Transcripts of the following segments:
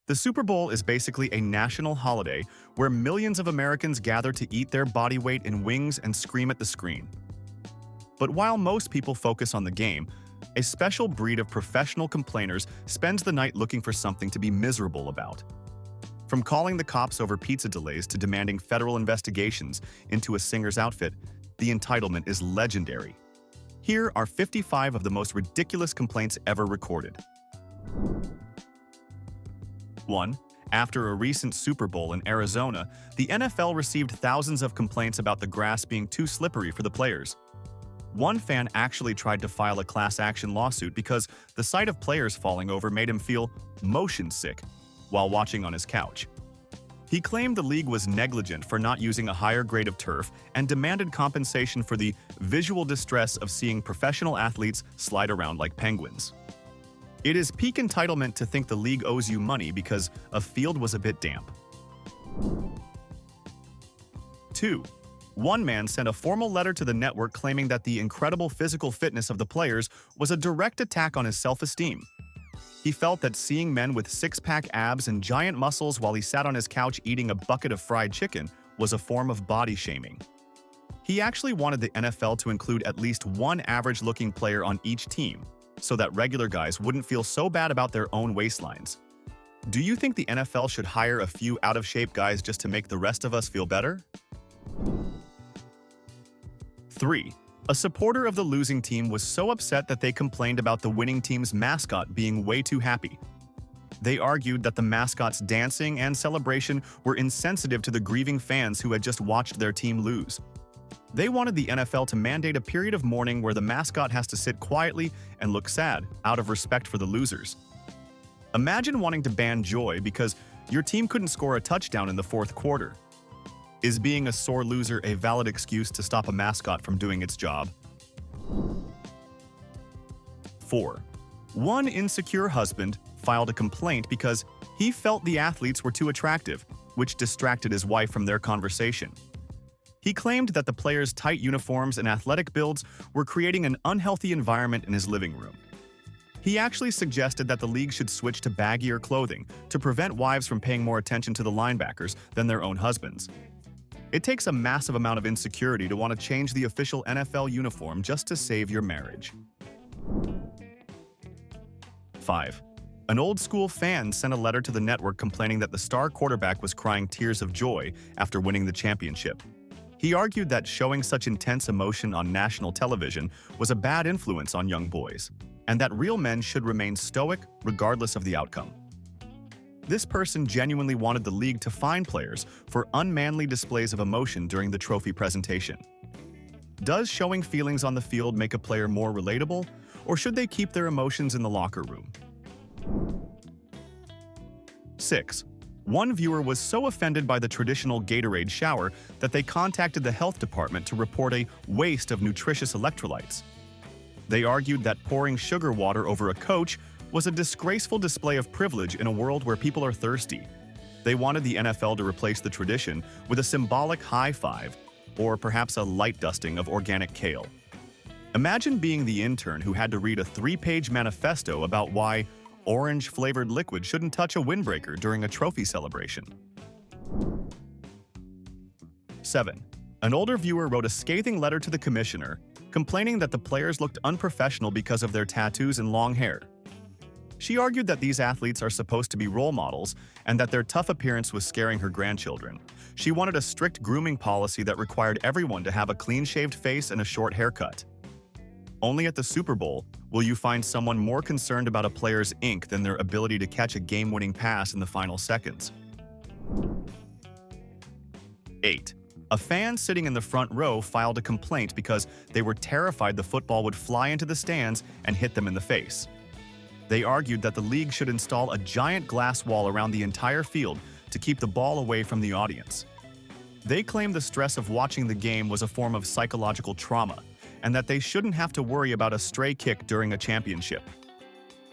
The Super Bowl is basically a national holiday where millions of Americans gather to eat their body weight in wings and scream at the screen. But while most people focus on the game, a special breed of professional complainers spends the night looking for something to be miserable about. From calling the cops over pizza delays to demanding federal investigations into a singer's outfit, the entitlement is legendary. Here are 55 of the most ridiculous complaints ever recorded. 1. After a recent Super Bowl in Arizona, the NFL received thousands of complaints about the grass being too slippery for the players. One fan actually tried to file a class action lawsuit because the sight of players falling over made him feel motion sick while watching on his couch. He claimed the league was negligent for not using a higher grade of turf and demanded compensation for the visual distress of seeing professional athletes slide around like penguins. It is peak entitlement to think the league owes you money because a field was a bit damp. 2. One man sent a formal letter to the network claiming that the incredible physical fitness of the players was a direct attack on his self-esteem. He felt that seeing men with six-pack abs and giant muscles while he sat on his couch eating a bucket of fried chicken was a form of body shaming. He actually wanted the NFL to include at least one average-looking player on each team, so that regular guys wouldn't feel so bad about their own waistlines. Do you think the NFL should hire a few out-of-shape guys just to make the rest of us feel better? 3. A supporter of the losing team was so upset that they complained about the winning team's mascot being way too happy. They argued that the mascot's dancing and celebration were insensitive to the grieving fans who had just watched their team lose. They wanted the NFL to mandate a period of mourning where the mascot has to sit quietly and look sad, out of respect for the losers. Imagine wanting to ban joy because your team couldn't score a touchdown in the fourth quarter. Is being a sore loser a valid excuse to stop a mascot from doing its job? 4. One insecure husband filed a complaint because he felt the athletes were too attractive, which distracted his wife from their conversation. He claimed that the players' tight uniforms and athletic builds were creating an unhealthy environment in his living room. He actually suggested that the league should switch to baggier clothing to prevent wives from paying more attention to the linebackers than their own husbands. It takes a massive amount of insecurity to want to change the official NFL uniform just to save your marriage. 5. An old-school fan sent a letter to the network complaining that the star quarterback was crying tears of joy after winning the championship. He argued that showing such intense emotion on national television was a bad influence on young boys, and that real men should remain stoic regardless of the outcome. This person genuinely wanted the league to fine players for unmanly displays of emotion during the trophy presentation. Does showing feelings on the field make a player more relatable, or should they keep their emotions in the locker room? 6. One viewer was so offended by the traditional Gatorade shower that they contacted the health department to report a waste of nutritious electrolytes. They argued that pouring sugar water over a coach was a disgraceful display of privilege in a world where people are thirsty. They wanted the NFL to replace the tradition with a symbolic high five, or perhaps a light dusting of organic kale. Imagine being the intern who had to read a 3-page manifesto about why orange-flavored liquid shouldn't touch a windbreaker during a trophy celebration. 7. An older viewer wrote a scathing letter to the commissioner, complaining that the players looked unprofessional because of their tattoos and long hair. She argued that these athletes are supposed to be role models and that their tough appearance was scaring her grandchildren. She wanted a strict grooming policy that required everyone to have a clean-shaved face and a short haircut. Only at the Super Bowl will you find someone more concerned about a player's ink than their ability to catch a game-winning pass in the final seconds. 8. A fan sitting in the front row filed a complaint because they were terrified the football would fly into the stands and hit them in the face. They argued that the league should install a giant glass wall around the entire field to keep the ball away from the audience. They claimed the stress of watching the game was a form of psychological trauma, and that they shouldn't have to worry about a stray kick during a championship.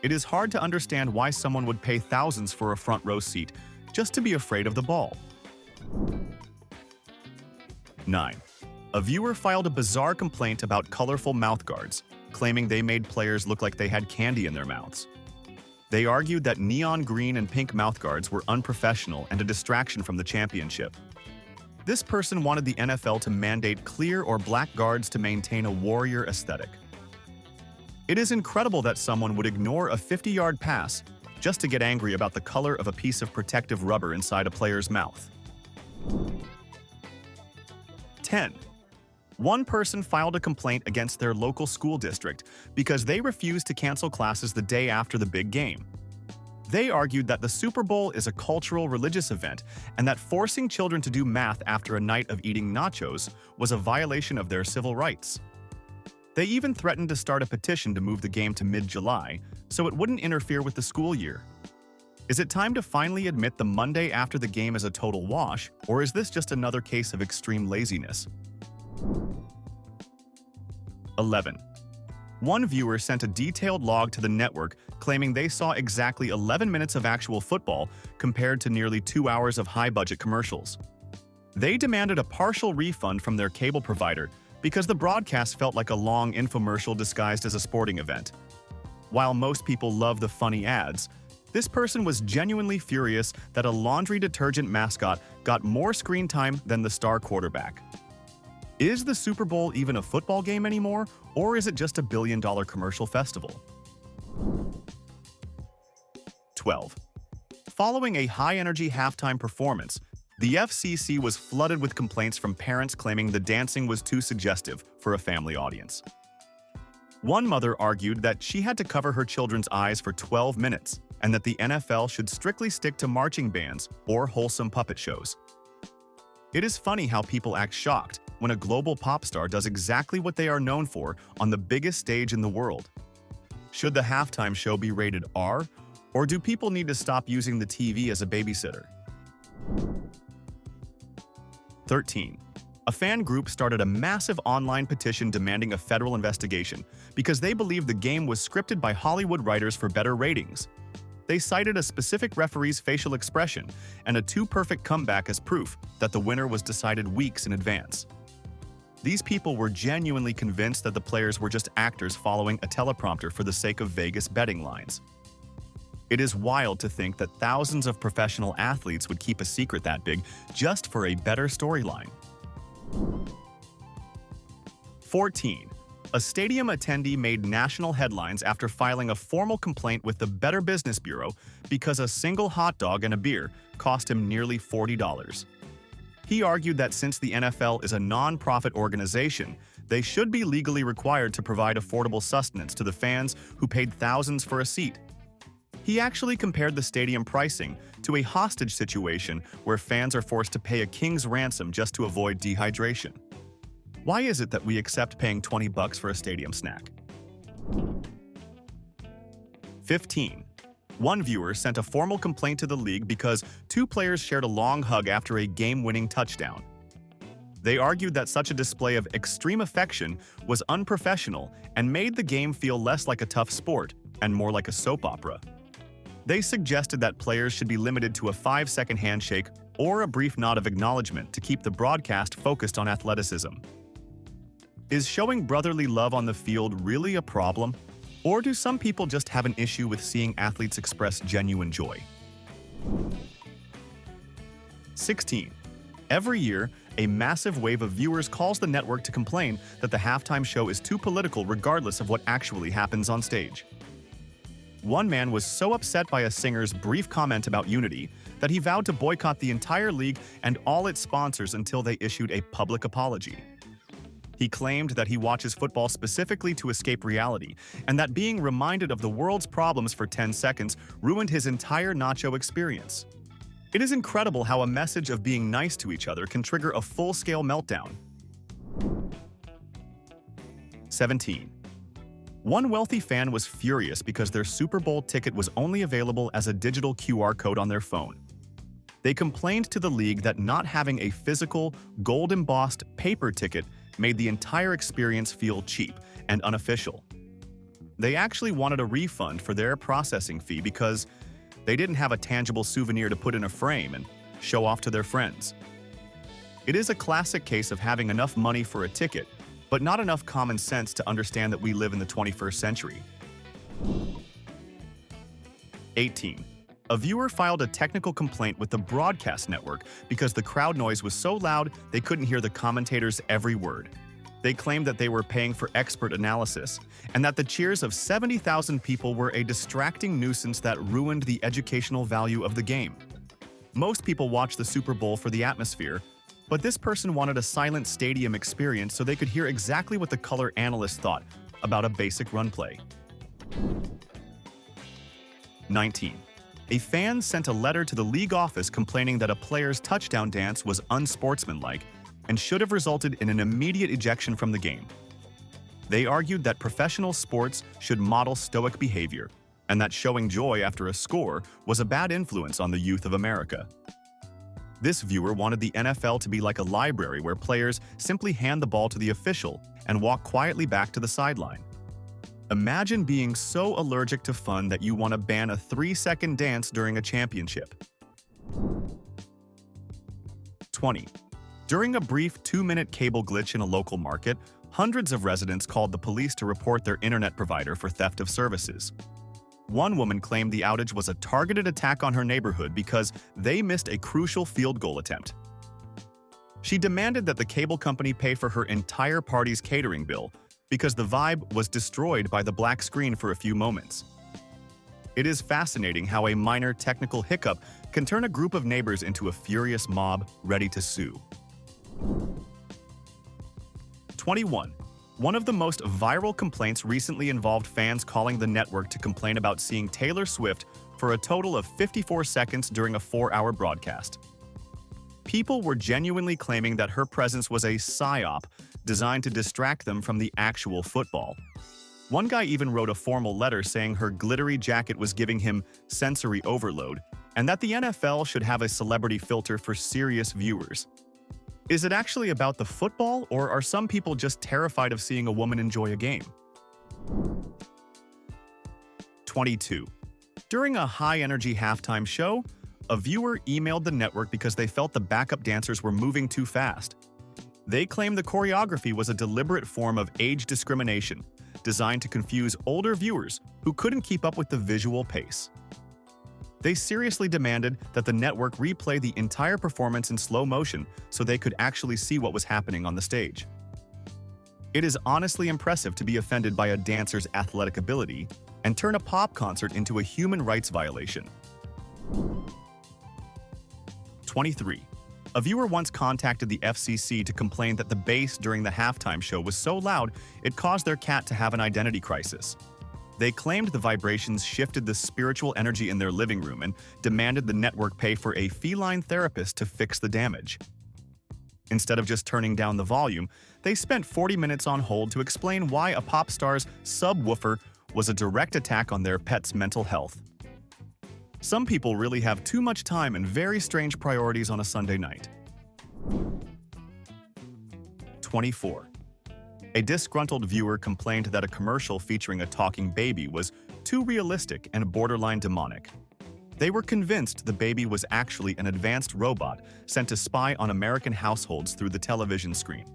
It is hard to understand why someone would pay thousands for a front row seat just to be afraid of the ball. 9. A viewer filed a bizarre complaint about colorful mouthguards, claiming they made players look like they had candy in their mouths. They argued that neon green and pink mouthguards were unprofessional and a distraction from the championship. This person wanted the NFL to mandate clear or black guards to maintain a warrior aesthetic. It is incredible that someone would ignore a 50-yard pass just to get angry about the color of a piece of protective rubber inside a player's mouth. 10. One person filed a complaint against their local school district because they refused to cancel classes the day after the big game. They argued that the Super Bowl is a cultural religious event and that forcing children to do math after a night of eating nachos was a violation of their civil rights. They even threatened to start a petition to move the game to mid-July so it wouldn't interfere with the school year. Is it time to finally admit the Monday after the game is a total wash, or is this just another case of extreme laziness? 11. One viewer sent a detailed log to the network claiming they saw exactly 11 minutes of actual football compared to nearly 2 hours of high-budget commercials. They demanded a partial refund from their cable provider because the broadcast felt like a long infomercial disguised as a sporting event. While most people love the funny ads, this person was genuinely furious that a laundry detergent mascot got more screen time than the star quarterback. Is the Super Bowl even a football game anymore, or is it just a billion-dollar commercial festival? 12. Following a high-energy halftime performance, the FCC was flooded with complaints from parents claiming the dancing was too suggestive for a family audience. One mother argued that she had to cover her children's eyes for 12 minutes and that the NFL should strictly stick to marching bands or wholesome puppet shows. It is funny how people act shocked when a global pop star does exactly what they are known for on the biggest stage in the world. Should the halftime show be rated R, or do people need to stop using the TV as a babysitter? 13. A fan group started a massive online petition demanding a federal investigation because they believed the game was scripted by Hollywood writers for better ratings. They cited a specific referee's facial expression and a too-perfect comeback as proof that the winner was decided weeks in advance. These people were genuinely convinced that the players were just actors following a teleprompter for the sake of Vegas betting lines. It is wild to think that thousands of professional athletes would keep a secret that big just for a better storyline. 14. A stadium attendee made national headlines after filing a formal complaint with the Better Business Bureau because a single hot dog and a beer cost him nearly $40. He argued that since the NFL is a non-profit organization, they should be legally required to provide affordable sustenance to the fans who paid thousands for a seat. He actually compared the stadium pricing to a hostage situation where fans are forced to pay a king's ransom just to avoid dehydration. Why is it that we accept paying $20 for a stadium snack? 15. One viewer sent a formal complaint to the league because two players shared a long hug after a game-winning touchdown. They argued that such a display of extreme affection was unprofessional and made the game feel less like a tough sport and more like a soap opera. They suggested that players should be limited to a 5-second handshake or a brief nod of acknowledgement to keep the broadcast focused on athleticism. Is showing brotherly love on the field really a problem? Or do some people just have an issue with seeing athletes express genuine joy? 16. Every year, a massive wave of viewers calls the network to complain that the halftime show is too political regardless of what actually happens on stage. One man was so upset by a singer's brief comment about unity that he vowed to boycott the entire league and all its sponsors until they issued a public apology. He claimed that he watches football specifically to escape reality, and that being reminded of the world's problems for 10 seconds ruined his entire nacho experience. It is incredible how a message of being nice to each other can trigger a full-scale meltdown. 17. One wealthy fan was furious because their Super Bowl ticket was only available as a digital QR code on their phone. They complained to the league that not having a physical, gold-embossed paper ticket made the entire experience feel cheap and unofficial. They actually wanted a refund for their processing fee because they didn't have a tangible souvenir to put in a frame and show off to their friends. It is a classic case of having enough money for a ticket, but not enough common sense to understand that we live in the 21st century. 18. A viewer filed a technical complaint with the broadcast network because the crowd noise was so loud they couldn't hear the commentators' every word. They claimed that they were paying for expert analysis, and that the cheers of 70,000 people were a distracting nuisance that ruined the educational value of the game. Most people watch the Super Bowl for the atmosphere, but this person wanted a silent stadium experience so they could hear exactly what the color analyst thought about a basic run play. 19. A fan sent a letter to the league office complaining that a player's touchdown dance was unsportsmanlike and should have resulted in an immediate ejection from the game. They argued that professional sports should model stoic behavior, and that showing joy after a score was a bad influence on the youth of America. This viewer wanted the NFL to be like a library where players simply hand the ball to the official and walk quietly back to the sideline. Imagine being so allergic to fun that you want to ban a 3-second dance during a championship. 20. During a brief 2-minute cable glitch in a local market, hundreds of residents called the police to report their internet provider for theft of services. One woman claimed the outage was a targeted attack on her neighborhood because they missed a crucial field goal attempt. She demanded that the cable company pay for her entire party's catering bill because the vibe was destroyed by the black screen for a few moments. It is fascinating how a minor technical hiccup can turn a group of neighbors into a furious mob ready to sue. 21. One of the most viral complaints recently involved fans calling the network to complain about seeing Taylor Swift for a total of 54 seconds during a 4-hour broadcast. People were genuinely claiming that her presence was a psyop designed to distract them from the actual football. One guy even wrote a formal letter saying her glittery jacket was giving him sensory overload, and that the NFL should have a celebrity filter for serious viewers. Is it actually about the football, or are some people just terrified of seeing a woman enjoy a game? 22. During a high-energy halftime show, a viewer emailed the network because they felt the backup dancers were moving too fast. They claimed the choreography was a deliberate form of age discrimination, designed to confuse older viewers who couldn't keep up with the visual pace. They seriously demanded that the network replay the entire performance in slow motion so they could actually see what was happening on the stage. It is honestly impressive to be offended by a dancer's athletic ability and turn a pop concert into a human rights violation. 23. A viewer once contacted the FCC to complain that the bass during the halftime show was so loud it caused their cat to have an identity crisis. They claimed the vibrations shifted the spiritual energy in their living room and demanded the network pay for a feline therapist to fix the damage. Instead of just turning down the volume, they spent 40 minutes on hold to explain why a pop star's subwoofer was a direct attack on their pet's mental health. Some people really have too much time and very strange priorities on a Sunday night. 24. A disgruntled viewer complained that a commercial featuring a talking baby was too realistic and borderline demonic. They were convinced the baby was actually an advanced robot sent to spy on American households through the television screen.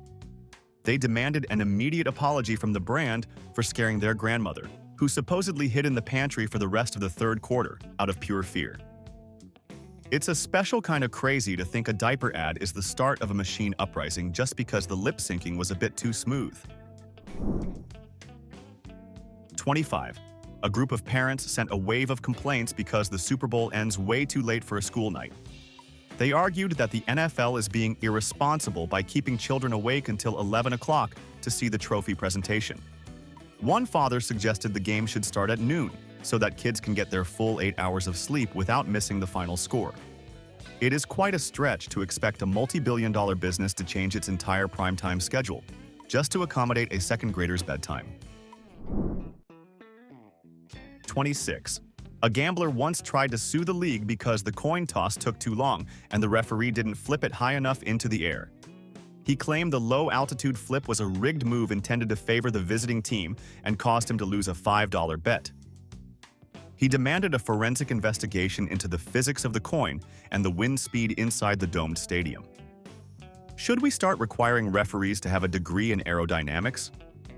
They demanded an immediate apology from the brand for scaring their grandmother, who supposedly hid in the pantry for the rest of the third quarter out of pure fear. It's a special kind of crazy to think a diaper ad is the start of a machine uprising just because the lip syncing was a bit too smooth. 25. A group of parents sent a wave of complaints because the Super Bowl ends way too late for a school night. They argued that the NFL is being irresponsible by keeping children awake until 11 o'clock to see the trophy presentation. One father suggested the game should start at noon so that kids can get their full 8 hours of sleep without missing the final score. It is quite a stretch to expect a multi-billion-dollar business to change its entire primetime schedule just to accommodate a second grader's bedtime. 26. A gambler once tried to sue the league because the coin toss took too long and the referee didn't flip it high enough into the air. He claimed the low-altitude flip was a rigged move intended to favor the visiting team and caused him to lose a $5 bet. He demanded a forensic investigation into the physics of the coin and the wind speed inside the domed stadium. Should we start requiring referees to have a degree in aerodynamics?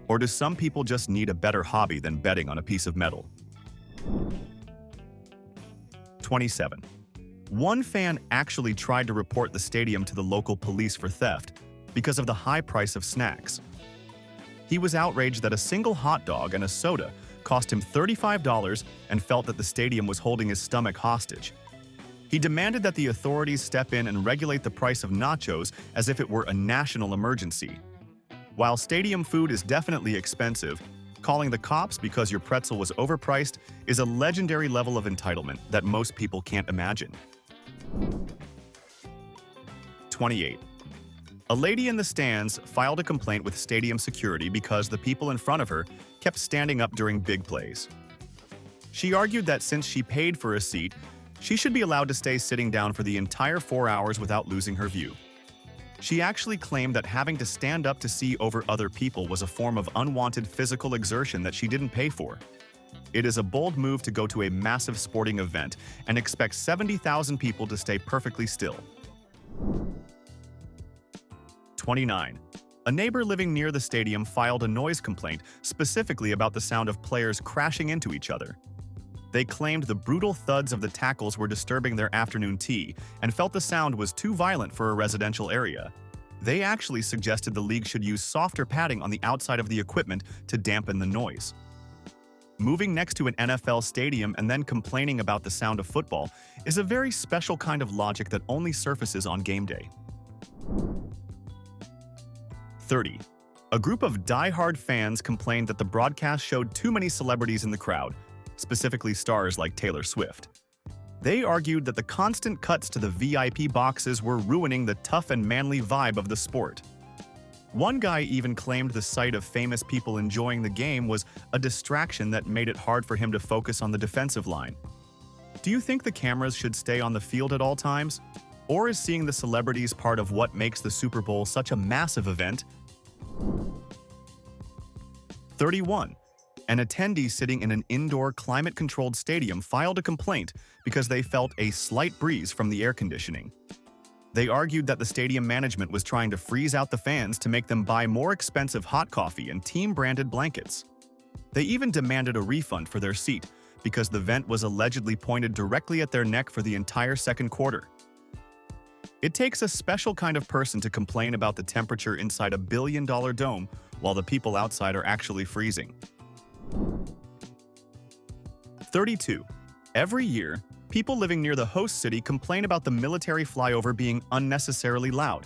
Or do some people just need a better hobby than betting on a piece of metal? 27. One fan actually tried to report the stadium to the local police for theft because of the high price of snacks. He was outraged that a single hot dog and a soda cost him $35 and felt that the stadium was holding his stomach hostage. He demanded that the authorities step in and regulate the price of nachos as if it were a national emergency. While stadium food is definitely expensive, calling the cops because your pretzel was overpriced is a legendary level of entitlement that most people can't imagine. 28. A lady in the stands filed a complaint with stadium security because the people in front of her kept standing up during big plays. She argued that since she paid for a seat, she should be allowed to stay sitting down for the entire 4 hours without losing her view. She actually claimed that having to stand up to see over other people was a form of unwanted physical exertion that she didn't pay for. It is a bold move to go to a massive sporting event and expect 70,000 people to stay perfectly still. 29. A neighbor living near the stadium filed a noise complaint specifically about the sound of players crashing into each other. They claimed the brutal thuds of the tackles were disturbing their afternoon tea and felt the sound was too violent for a residential area. They actually suggested the league should use softer padding on the outside of the equipment to dampen the noise. Moving next to an NFL stadium and then complaining about the sound of football is a very special kind of logic that only surfaces on game day. 30. A group of die-hard fans complained that the broadcast showed too many celebrities in the crowd, specifically stars like Taylor Swift. They argued that the constant cuts to the VIP boxes were ruining the tough and manly vibe of the sport. One guy even claimed the sight of famous people enjoying the game was a distraction that made it hard for him to focus on the defensive line. Do you think the cameras should stay on the field at all times? Or is seeing the celebrities part of what makes the Super Bowl such a massive event? 31. An attendee sitting in an indoor climate-controlled stadium filed a complaint because they felt a slight breeze from the air conditioning. They argued that the stadium management was trying to freeze out the fans to make them buy more expensive hot coffee and team-branded blankets. They even demanded a refund for their seat because the vent was allegedly pointed directly at their neck for the entire second quarter. It takes a special kind of person to complain about the temperature inside a billion-dollar dome while the people outside are actually freezing. 32. Every year, people living near the host city complain about the military flyover being unnecessarily loud.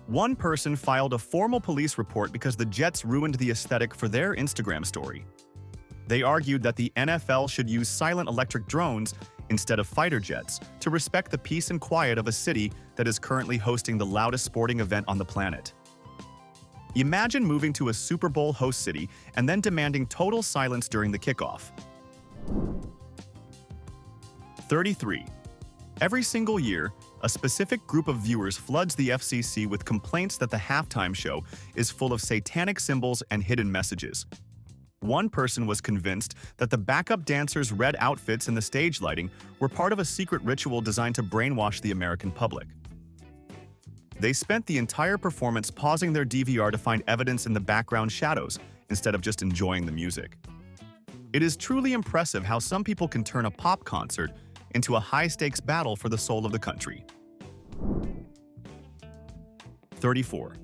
One person filed a formal police report because the jets ruined the aesthetic for their Instagram story. They argued that the NFL should use silent electric drones instead of fighter jets to respect the peace and quiet of a city that is currently hosting the loudest sporting event on the planet. Imagine moving to a Super Bowl host city and then demanding total silence during the kickoff. 33. Every single year, a specific group of viewers floods the FCC with complaints that the halftime show is full of satanic symbols and hidden messages. One person was convinced that the backup dancers' red outfits and the stage lighting were part of a secret ritual designed to brainwash the American public. They spent the entire performance pausing their DVR to find evidence in the background shadows instead of just enjoying the music. It is truly impressive how some people can turn a pop concert into a high-stakes battle for the soul of the country. 34.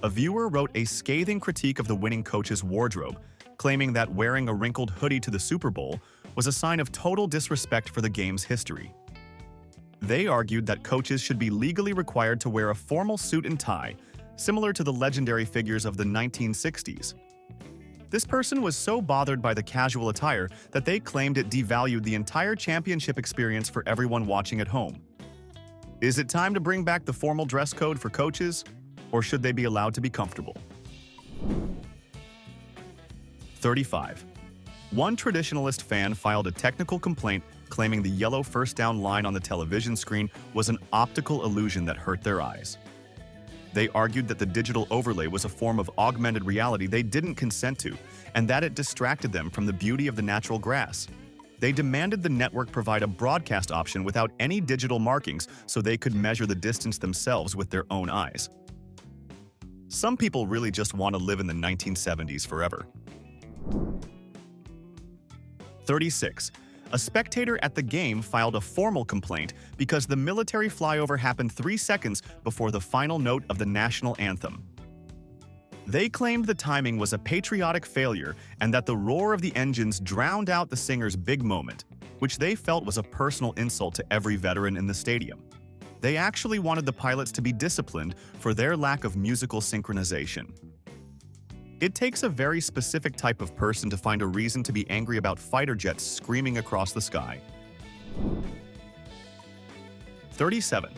A viewer wrote a scathing critique of the winning coach's wardrobe, claiming that wearing a wrinkled hoodie to the Super Bowl was a sign of total disrespect for the game's history. They argued that coaches should be legally required to wear a formal suit and tie, similar to the legendary figures of the 1960s. This person was so bothered by the casual attire that they claimed it devalued the entire championship experience for everyone watching at home. Is it time to bring back the formal dress code for coaches, or should they be allowed to be comfortable? 35. One traditionalist fan filed a technical complaint claiming the yellow first down line on the television screen was an optical illusion that hurt their eyes. They argued that the digital overlay was a form of augmented reality they didn't consent to, and that it distracted them from the beauty of the natural grass. They demanded the network provide a broadcast option without any digital markings so they could measure the distance themselves with their own eyes. Some people really just want to live in the 1970s forever. 36. a spectator at the game filed a formal complaint because the military flyover happened 3 seconds before the final note of the national anthem. They claimed the timing was a patriotic failure and that the roar of the engines drowned out the singer's big moment, which they felt was a personal insult to every veteran in the stadium. They actually wanted the pilots to be disciplined for their lack of musical synchronization. It takes a very specific type of person to find a reason to be angry about fighter jets screaming across the sky. 37.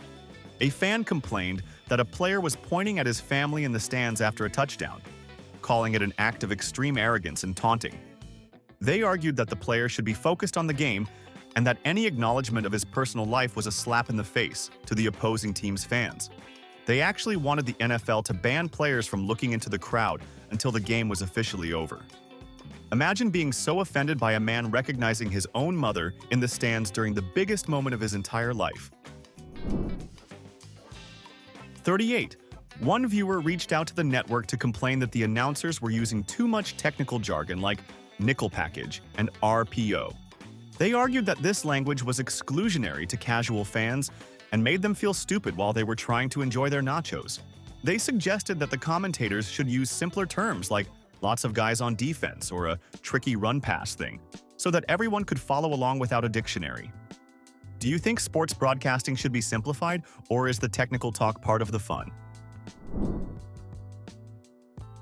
A fan complained that a player was pointing at his family in the stands after a touchdown, calling it an act of extreme arrogance and taunting. They argued that the player should be focused on the game and that any acknowledgement of his personal life was a slap in the face to the opposing team's fans. They actually wanted the NFL to ban players from looking into the crowd until the game was officially over. Imagine being so offended by a man recognizing his own mother in the stands during the biggest moment of his entire life. 38. One viewer reached out to the network to complain that the announcers were using too much technical jargon like nickel package and RPO. They argued that this language was exclusionary to casual fans and made them feel stupid while they were trying to enjoy their nachos. They suggested that the commentators should use simpler terms like lots of guys on defense or a tricky run-pass thing, so that everyone could follow along without a dictionary. Do you think sports broadcasting should be simplified, or is the technical talk part of the fun?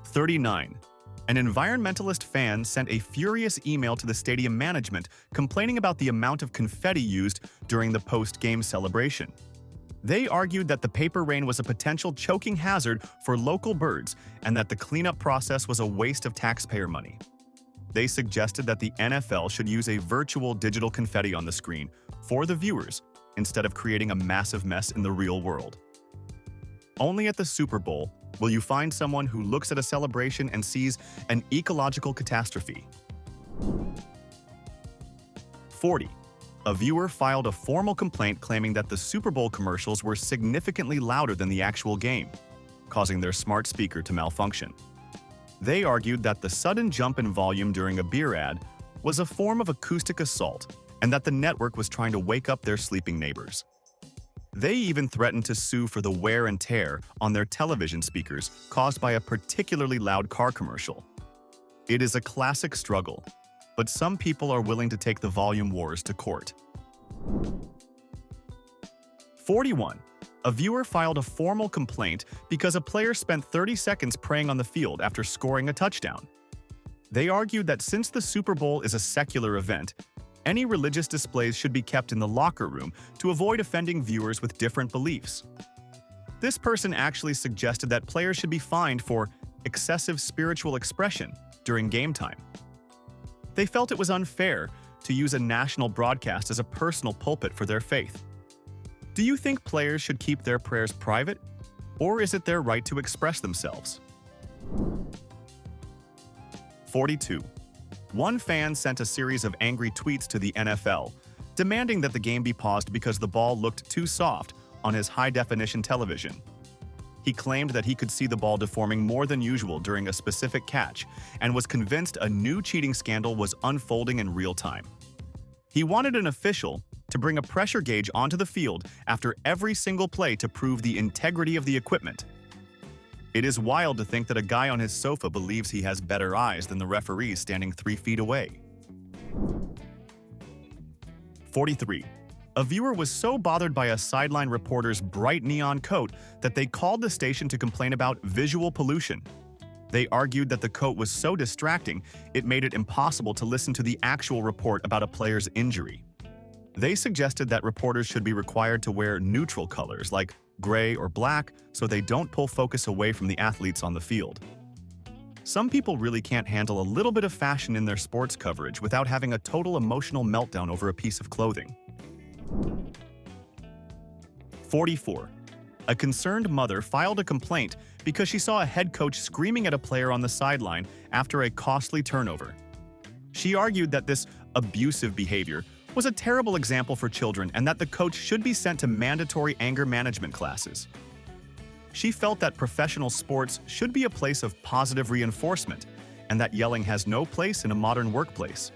39. An environmentalist fan sent a furious email to the stadium management complaining about the amount of confetti used during the post-game celebration. They argued that the paper rain was a potential choking hazard for local birds and that the cleanup process was a waste of taxpayer money. They suggested that the NFL should use a virtual digital confetti on the screen for the viewers instead of creating a massive mess in the real world. Only at the Super Bowl will you find someone who looks at a celebration and sees an ecological catastrophe. 40. A viewer filed a formal complaint claiming that the Super Bowl commercials were significantly louder than the actual game, causing their smart speaker to malfunction. They argued that the sudden jump in volume during a beer ad was a form of acoustic assault and that the network was trying to wake up their sleeping neighbors. They even threatened to sue for the wear and tear on their television speakers caused by a particularly loud car commercial. It is a classic struggle, but some people are willing to take the volume wars to court. 41. A viewer filed a formal complaint because a player spent 30 seconds praying on the field after scoring a touchdown. They argued that since the Super Bowl is a secular event, any religious displays should be kept in the locker room to avoid offending viewers with different beliefs. This person actually suggested that players should be fined for excessive spiritual expression during game time. They felt it was unfair to use a national broadcast as a personal pulpit for their faith. Do you think players should keep their prayers private, or is it their right to express themselves? 42. One fan sent a series of angry tweets to the NFL, demanding that the game be paused because the ball looked too soft on his high-definition television. He claimed that he could see the ball deforming more than usual during a specific catch and was convinced a new cheating scandal was unfolding in real time. He wanted an official to bring a pressure gauge onto the field after every single play to prove the integrity of the equipment. It is wild to think that a guy on his sofa believes he has better eyes than the referees standing 3 feet away. 43. A viewer was so bothered by a sideline reporter's bright neon coat that they called the station to complain about visual pollution. They argued that the coat was so distracting, it made it impossible to listen to the actual report about a player's injury. They suggested that reporters should be required to wear neutral colors like gray or black so they don't pull focus away from the athletes on the field. Some people really can't handle a little bit of fashion in their sports coverage without having a total emotional meltdown over a piece of clothing. 44. A concerned mother filed a complaint because she saw a head coach screaming at a player on the sideline after a costly turnover. She argued that this abusive behavior was a terrible example for children and that the coach should be sent to mandatory anger management classes. She felt that professional sports should be a place of positive reinforcement and that yelling has no place in a modern workplace.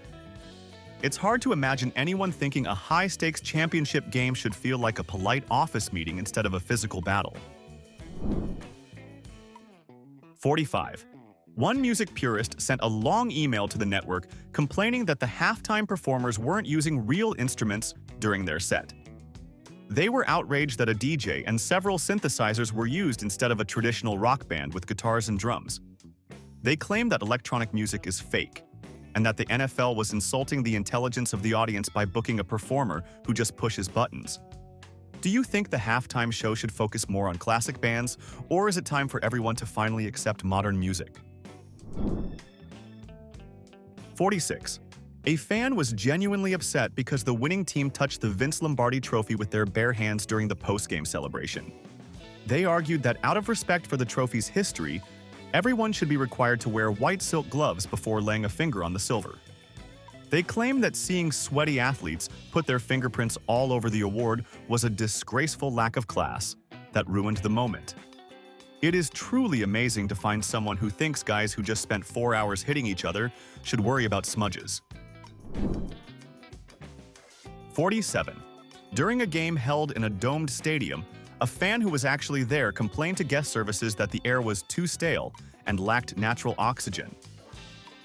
It's hard to imagine anyone thinking a high-stakes championship game should feel like a polite office meeting instead of a physical battle. 45. One music purist sent a long email to the network complaining that the halftime performers weren't using real instruments during their set. They were outraged that a DJ and several synthesizers were used instead of a traditional rock band with guitars and drums. They claimed that electronic music is fake, and that the NFL was insulting the intelligence of the audience by booking a performer who just pushes buttons. Do you think the halftime show should focus more on classic bands, or is it time for everyone to finally accept modern music? 46. A fan was genuinely upset because the winning team touched the Vince Lombardi trophy with their bare hands during the postgame celebration. They argued that out of respect for the trophy's history, everyone should be required to wear white silk gloves before laying a finger on the silver. They claimed that seeing sweaty athletes put their fingerprints all over the award was a disgraceful lack of class that ruined the moment. It is truly amazing to find someone who thinks guys who just spent 4 hours hitting each other should worry about smudges. 47. During a game held in a domed stadium, a fan who was actually there complained to guest services that the air was too stale and lacked natural oxygen.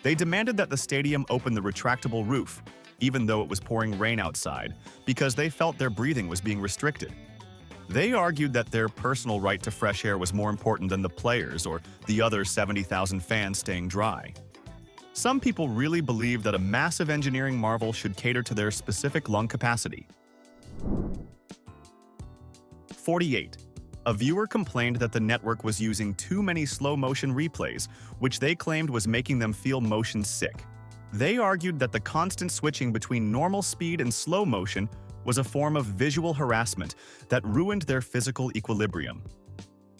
They demanded that the stadium open the retractable roof, even though it was pouring rain outside, because they felt their breathing was being restricted. They argued that their personal right to fresh air was more important than the players or the other 70,000 fans staying dry. Some people really believe that a massive engineering marvel should cater to their specific lung capacity. 48. A viewer complained that the network was using too many slow-motion replays, which they claimed was making them feel motion sick. They argued that the constant switching between normal speed and slow motion was a form of visual harassment that ruined their physical equilibrium.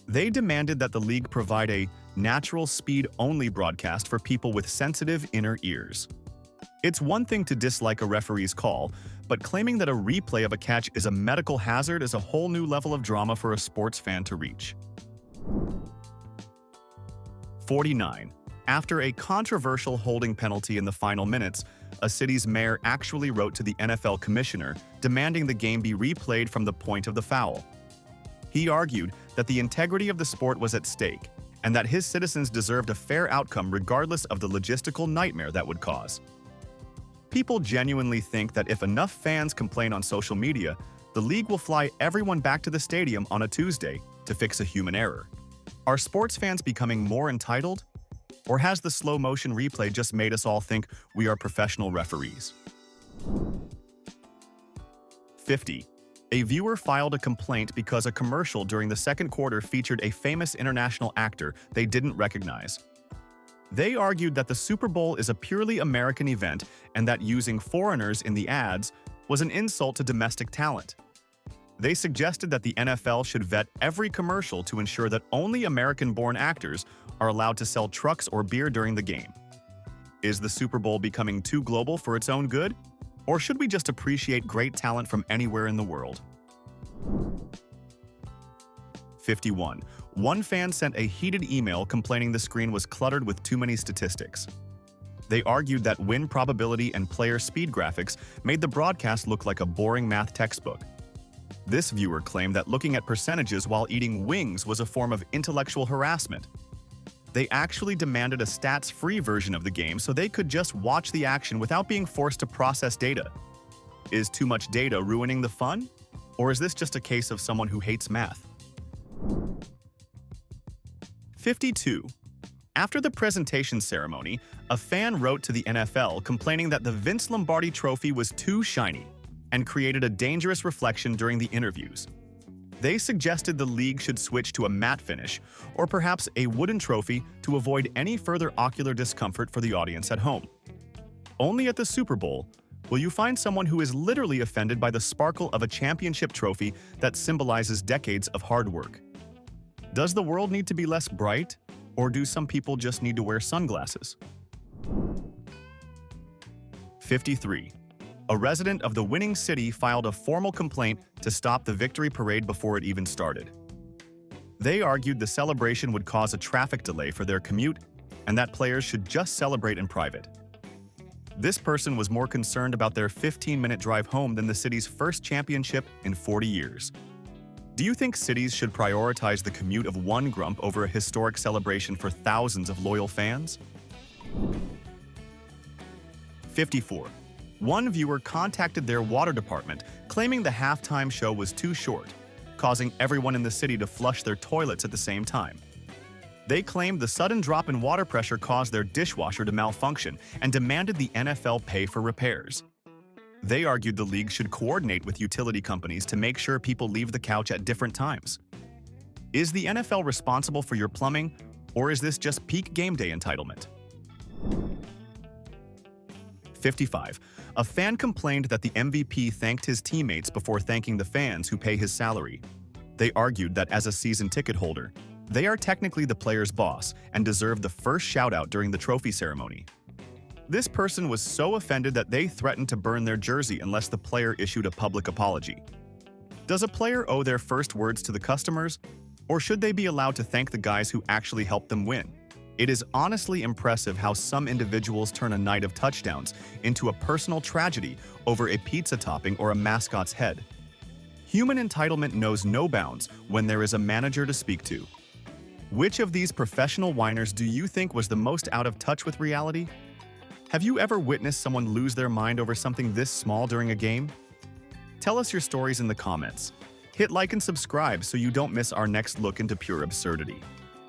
They demanded that the league provide a natural speed-only broadcast for people with sensitive inner ears. It's one thing to dislike a referee's call, but claiming that a replay of a catch is a medical hazard is a whole new level of drama for a sports fan to reach. 49. After a controversial holding penalty in the final minutes, a city's mayor actually wrote to the NFL commissioner demanding the game be replayed from the point of the foul. He argued that the integrity of the sport was at stake and that his citizens deserved a fair outcome regardless of the logistical nightmare that would cause. People genuinely think that if enough fans complain on social media, the league will fly everyone back to the stadium on a Tuesday to fix a human error. Are sports fans becoming more entitled? Or has the slow-motion replay just made us all think we are professional referees? 50. A viewer filed a complaint because a commercial during the second quarter featured a famous international actor they didn't recognize. They argued that the Super Bowl is a purely American event and that using foreigners in the ads was an insult to domestic talent. They suggested that the NFL should vet every commercial to ensure that only American-born actors are allowed to sell trucks or beer during the game. Is the Super Bowl becoming too global for its own good? Or should we just appreciate great talent from anywhere in the world? 51. One fan sent a heated email complaining the screen was cluttered with too many statistics. They argued that win probability and player speed graphics made the broadcast look like a boring math textbook. This viewer claimed that looking at percentages while eating wings was a form of intellectual harassment. They actually demanded a stats-free version of the game so they could just watch the action without being forced to process data. Is too much data ruining the fun? Or is this just a case of someone who hates math? 52. After the presentation ceremony, a fan wrote to the NFL complaining that the Vince Lombardi trophy was too shiny and created a dangerous reflection during the interviews. They suggested the league should switch to a matte finish, or perhaps a wooden trophy to avoid any further ocular discomfort for the audience at home. Only at the Super Bowl will you find someone who is literally offended by the sparkle of a championship trophy that symbolizes decades of hard work. Does the world need to be less bright, or do some people just need to wear sunglasses? 53. A resident of the winning city filed a formal complaint to stop the victory parade before it even started. They argued the celebration would cause a traffic delay for their commute and that players should just celebrate in private. This person was more concerned about their 15-minute drive home than the city's first championship in 40 years. Do you think cities should prioritize the commute of one grump over a historic celebration for thousands of loyal fans? 54. One viewer contacted their water department, claiming the halftime show was too short, causing everyone in the city to flush their toilets at the same time. They claimed the sudden drop in water pressure caused their dishwasher to malfunction and demanded the NFL pay for repairs. They argued the league should coordinate with utility companies to make sure people leave the couch at different times. Is the NFL responsible for your plumbing, or is this just peak game day entitlement? 55. A fan complained that the MVP thanked his teammates before thanking the fans who pay his salary. They argued that as a season ticket holder, they are technically the player's boss and deserve the first shout-out during the trophy ceremony. This person was so offended that they threatened to burn their jersey unless the player issued a public apology. Does a player owe their first words to the customers, or should they be allowed to thank the guys who actually helped them win? It is honestly impressive how some individuals turn a night of touchdowns into a personal tragedy over a pizza topping or a mascot's head. Human entitlement knows no bounds when there is a manager to speak to. Which of these professional whiners do you think was the most out of touch with reality? Have you ever witnessed someone lose their mind over something this small during a game? Tell us your stories in the comments. Hit like and subscribe so you don't miss our next look into pure absurdity.